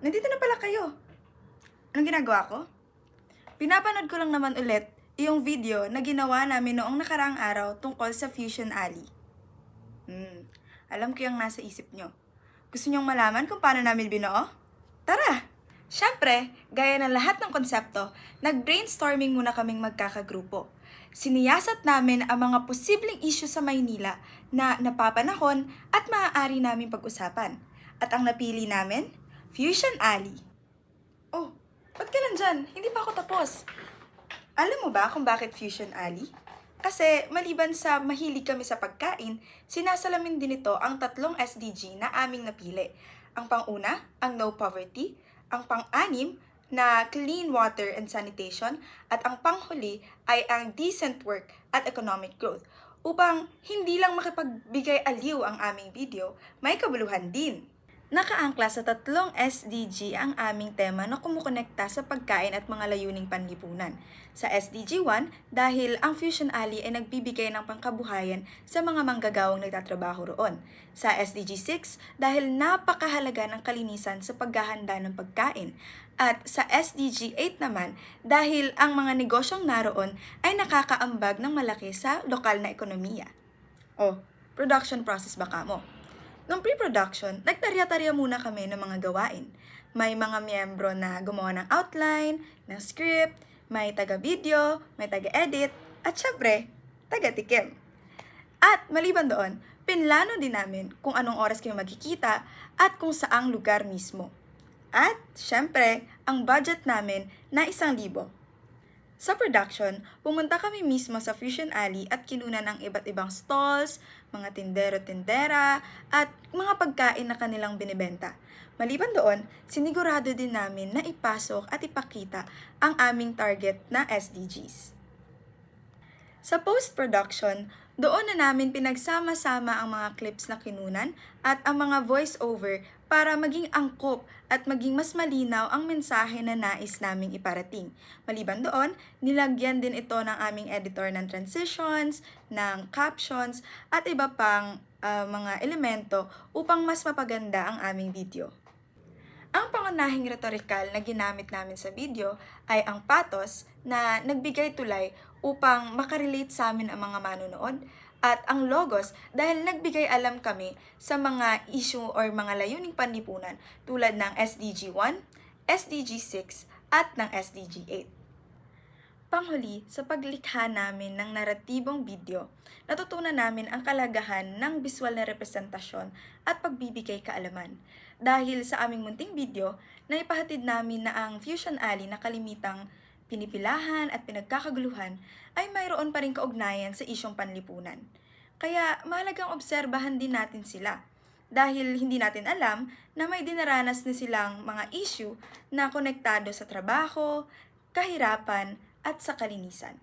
Nandito na pala kayo. Anong ginagawa ko? Pinapanood ko lang naman ulit yung video na ginawa namin noong nakaraang araw tungkol sa Fusion Alley. Alam ko yung nasa isip nyo. Gusto nyong malaman kung paano namin binuo? Tara! Siyempre, gaya ng lahat ng konsepto, nag-brainstorming muna kaming magkakagrupo. Siniyasat namin ang mga posibleng issue sa Maynila na napapanahon at maaari namin pag-usapan. At ang napili namin, Fusion Alley. Oh, ba't ka nandyan? Hindi pa ako tapos. Alam mo ba kung bakit Fusion Alley? Kasi maliban sa mahilig kami sa pagkain, sinasalamin din ito ang 3 SDG na aming napili. Ang pang-una, ang no poverty, ang pang-anim na clean water and sanitation, at ang panghuli ay ang decent work at economic growth. Upang hindi lang makipagbigay aliw ang aming video, may kabuluhan din. Nakaangkla sa 3 SDG ang aming tema na kumukonekta sa pagkain at mga layuning panlipunan. Sa SDG 1, dahil ang Fusion Alley ay nagbibigay ng pangkabuhayan sa mga manggagawang nagtatrabaho roon. Sa SDG 6, dahil napakahalaga ng kalinisan sa paghahanda ng pagkain. At sa SDG 8 naman, dahil ang mga negosyong naroon ay nakakaambag ng malaki sa lokal na ekonomiya. O, production process baka mo. Nung pre-production, nagtarya-tarya muna kami ng mga gawain. May mga miyembro na gumawa ng outline, ng script, may taga-video, may taga-edit, at syempre, taga-tikim. At maliban doon, pinlano din namin kung anong oras kayo magkikita at kung saang lugar mismo. At syempre, ang budget namin na 1,000. Sa production, pumunta kami mismo sa Fusion Alley at kinunan ang iba't ibang stalls, mga tindero-tindera, at mga pagkain na kanilang binibenta. Maliban doon, sinigurado din namin na ipasok at ipakita ang aming target na SDGs. Sa post-production, doon na namin pinagsama-sama ang mga clips na kinunan at ang mga voice-over para maging angkop at maging mas malinaw ang mensahe na nais naming iparating. Maliban doon, nilagyan din ito ng aming editor ng transitions, ng captions, at iba pang mga elemento upang mas mapaganda ang aming video. Ang pangunahing rhetorical na ginamit namin sa video ay ang patos na nagbigay tulay upang makarelate sa amin ang mga manonood, at ang logos dahil nagbigay alam kami sa mga issue or mga layuning panlipunan tulad ng SDG 1, SDG 6, at ng SDG 8. Panghuli, sa paglikha namin ng naratibong video, natutunan namin ang kalagahan ng visual na representasyon at pagbibigay kaalaman. Dahil sa aming munting video, naipahatid namin na ang Fusion Alley na kalimitang pinipilahan at pinagkakaguluhan ay mayroon pa rin kaugnayan sa isyong panlipunan. Kaya mahalagang obserbahan din natin sila dahil hindi natin alam na may dinaranas na silang mga issue na konektado sa trabaho, kahirapan, at sa kalinisan.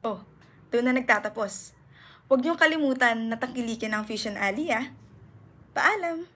Oh, doon na nagtatapos. Huwag niyong kalimutan na tangkilikin ang Fusion Alley, ah. Paalam!